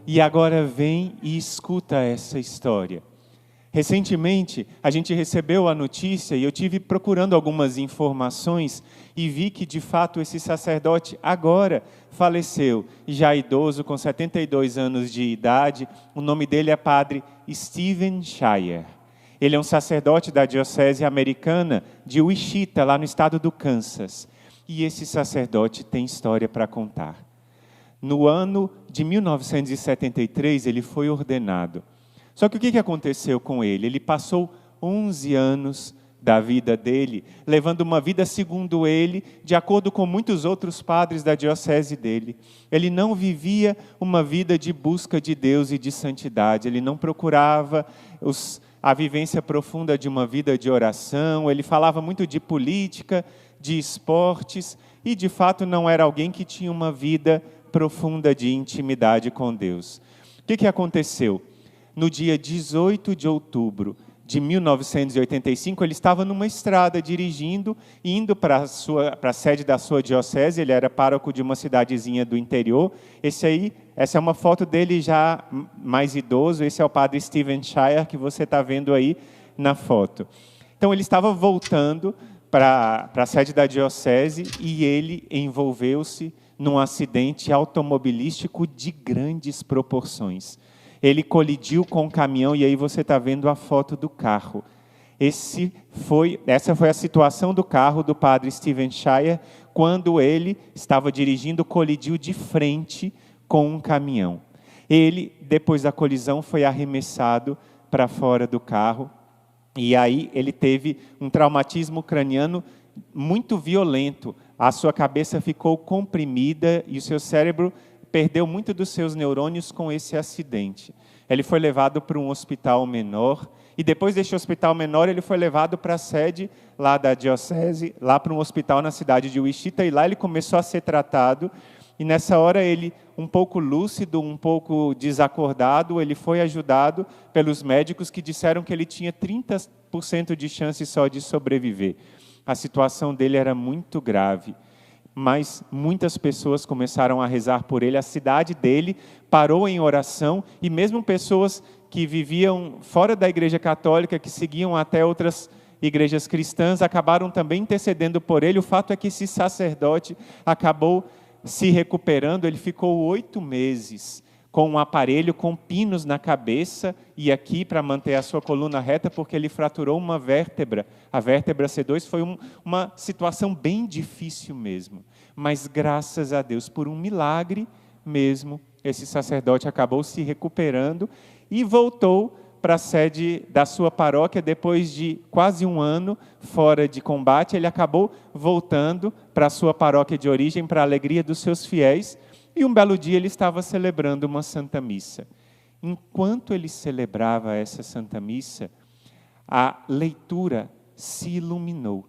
e agora vem e escuta essa história. Recentemente, a gente recebeu a notícia e eu tive procurando algumas informações e vi que, de fato, esse sacerdote agora faleceu, já idoso, com 72 anos de idade. O nome dele é Padre Stephen Shire. Ele é um sacerdote da diocese americana de Wichita, lá no estado do Kansas. E esse sacerdote tem história para contar. No ano de 1973, ele foi ordenado. Só que o que aconteceu com ele? Ele passou 11 anos da vida dele, levando uma vida segundo ele, de acordo com muitos outros padres da diocese dele. Ele não vivia uma vida de busca de Deus e de santidade, ele não procurava a vivência profunda de uma vida de oração, ele falava muito de política, de esportes, e de fato não era alguém que tinha uma vida profunda de intimidade com Deus. O que aconteceu? No dia 18 de outubro de 1985, ele estava numa estrada dirigindo, indo para a sede da sua diocese. Ele era pároco de uma cidadezinha do interior. Essa é uma foto dele já mais idoso. Esse é o padre Stephen Shire, que você está vendo aí na foto. Então, ele estava voltando para a sede da diocese e ele envolveu-se num acidente automobilístico de grandes proporções. Ele colidiu com um caminhão, e aí você está vendo a foto do carro. Essa foi a situação do carro do padre Stephen Shire, quando ele estava dirigindo, colidiu de frente com um caminhão. Ele, depois da colisão, foi arremessado para fora do carro, e aí ele teve um traumatismo craniano muito violento. A sua cabeça ficou comprimida e o seu cérebro perdeu muito dos seus neurônios com esse acidente. Ele foi levado para um hospital menor, e depois desse hospital menor ele foi levado para a sede lá da diocese, lá para um hospital na cidade de Wichita, e lá ele começou a ser tratado. E nessa hora ele, um pouco lúcido, um pouco desacordado, ele foi ajudado pelos médicos que disseram que ele tinha 30% de chance só de sobreviver. A situação dele era muito grave. Mas muitas pessoas começaram a rezar por ele, a cidade dele parou em oração, e mesmo pessoas que viviam fora da igreja católica, que seguiam até outras igrejas cristãs, acabaram também intercedendo por ele. O fato é que esse sacerdote acabou se recuperando. Ele ficou 8 meses com um aparelho com pinos na cabeça e aqui para manter a sua coluna reta, porque ele fraturou uma vértebra, a vértebra C2. Foi uma situação bem difícil mesmo. Mas graças a Deus, por um milagre mesmo, esse sacerdote acabou se recuperando e voltou para a sede da sua paróquia. Depois de quase um ano fora de combate, ele acabou voltando para a sua paróquia de origem, para a alegria dos seus fiéis. E um belo dia ele estava celebrando uma Santa Missa. Enquanto ele celebrava essa Santa Missa, a leitura se iluminou.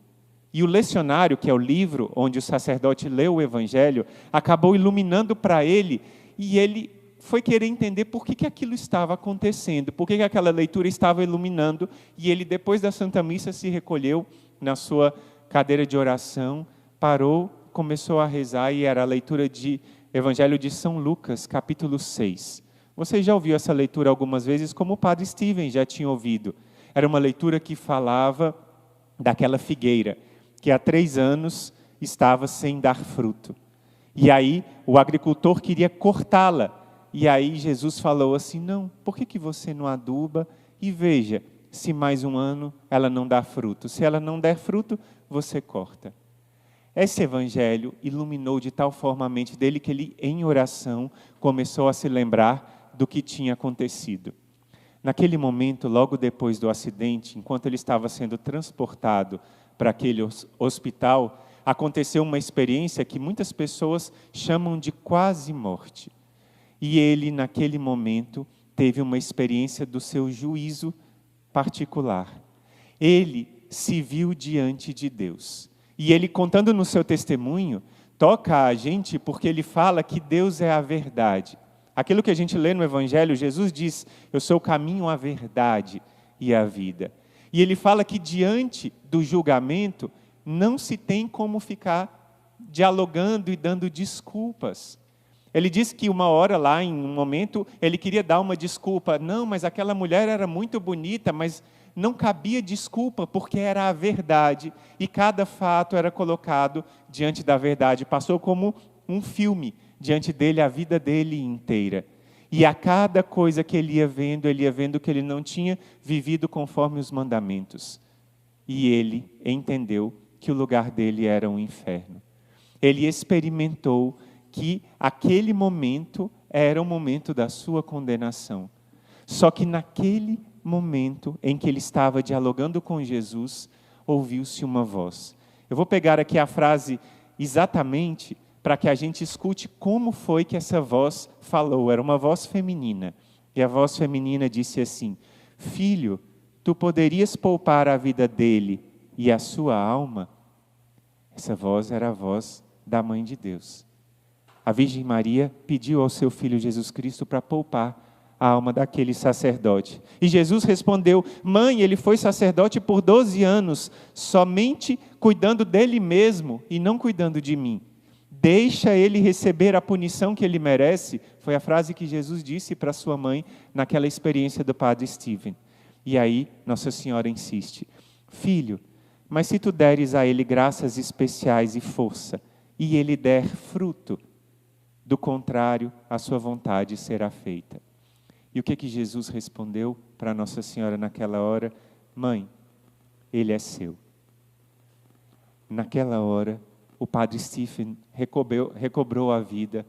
E o lecionário, que é o livro onde o sacerdote leu o Evangelho, acabou iluminando para ele, e ele foi querer entender por que aquilo estava acontecendo, por que aquela leitura estava iluminando, e ele, depois da Santa Missa, se recolheu na sua cadeira de oração, parou, começou a rezar, e era a leitura de Evangelho de São Lucas, capítulo 6. Você já ouviu essa leitura algumas vezes, como o padre Stephen já tinha ouvido. Era uma leitura que falava daquela figueira, que há 3 anos estava sem dar fruto. E aí o agricultor queria cortá-la. E aí Jesus falou assim: não, por que você não aduba? E veja, se mais um ano ela não dá fruto. Se ela não der fruto, você corta. Esse evangelho iluminou de tal forma a mente dele que ele, em oração, começou a se lembrar do que tinha acontecido. Naquele momento, logo depois do acidente, enquanto ele estava sendo transportado para aquele hospital, aconteceu uma experiência que muitas pessoas chamam de quase morte. E ele, naquele momento, teve uma experiência do seu juízo particular. Ele se viu diante de Deus. E ele, contando no seu testemunho, toca a gente porque ele fala que Deus é a verdade. Aquilo que a gente lê no Evangelho, Jesus diz: eu sou o caminho, a verdade e a vida. E ele fala que diante do julgamento, não se tem como ficar dialogando e dando desculpas. Ele disse que uma hora lá, em um momento, ele queria dar uma desculpa. Não, mas aquela mulher era muito bonita, mas não cabia desculpa, porque era a verdade. E cada fato era colocado diante da verdade. Passou como um filme diante dele, a vida dele inteira. E a cada coisa que ele ia vendo que ele não tinha vivido conforme os mandamentos. E ele entendeu que o lugar dele era um inferno. Ele experimentou que aquele momento era o momento da sua condenação. Só que naquele momento em que ele estava dialogando com Jesus, ouviu-se uma voz. Eu vou pegar aqui a frase exatamente para que a gente escute como foi que essa voz falou. Era uma voz feminina. E a voz feminina disse assim: Filho, tu poderias poupar a vida dele e a sua alma? Essa voz era a voz da Mãe de Deus. A Virgem Maria pediu ao seu Filho Jesus Cristo para poupar a alma daquele sacerdote. E Jesus respondeu: Mãe, ele foi sacerdote por 12 anos, somente cuidando dele mesmo e não cuidando de mim. Deixa ele receber a punição que ele merece. Foi a frase que Jesus disse para sua mãe naquela experiência do Padre Stephen. E aí Nossa Senhora insiste: Filho, mas se tu deres a ele graças especiais e força, e ele der fruto, do contrário, a sua vontade será feita. E o que Jesus respondeu para Nossa Senhora naquela hora? Mãe, ele é seu. Naquela hora, o Padre Stephen recobrou a vida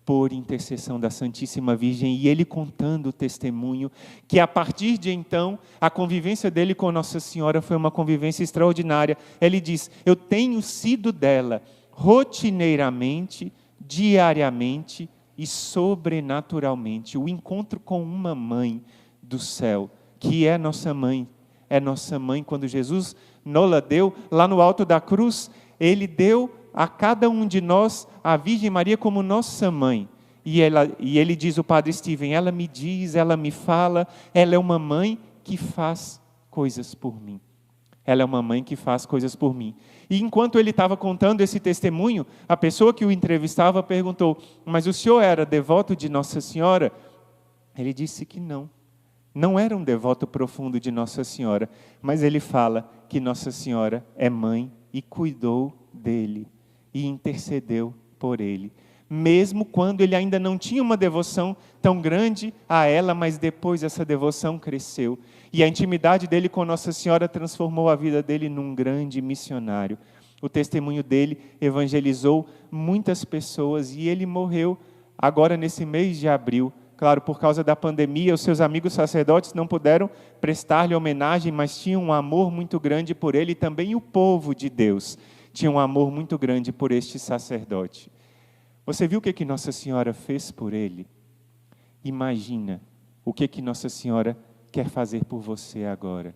por intercessão da Santíssima Virgem, e ele contando o testemunho, que a partir de então, a convivência dele com Nossa Senhora foi uma convivência extraordinária. Ele diz: eu tenho sido dela rotineiramente, diariamente e sobrenaturalmente, o encontro com uma mãe do céu, que é nossa mãe. É nossa mãe. Quando Jesus nos deu, lá no alto da cruz, ele deu a cada um de nós a Virgem Maria como nossa mãe. E ele diz, o Padre Stephen, ela me diz, ela me fala, ela é uma mãe que faz coisas por mim. Ela é uma mãe que faz coisas por mim. E enquanto ele estava contando esse testemunho, a pessoa que o entrevistava perguntou: mas o senhor era devoto de Nossa Senhora? Ele disse que não. Não era um devoto profundo de Nossa Senhora. Mas ele fala que Nossa Senhora é mãe e cuidou dele. E intercedeu por ele. Mesmo quando ele ainda não tinha uma devoção tão grande a ela, mas depois essa devoção cresceu. E a intimidade dele com Nossa Senhora transformou a vida dele num grande missionário. O testemunho dele evangelizou muitas pessoas e ele morreu agora nesse mês de abril. Claro, por causa da pandemia, os seus amigos sacerdotes não puderam prestar-lhe homenagem, mas tinham um amor muito grande por ele, e também o povo de Deus tinha um amor muito grande por este sacerdote. Você viu o que Nossa Senhora fez por ele? Imagina o que Nossa Senhora quer fazer por você agora.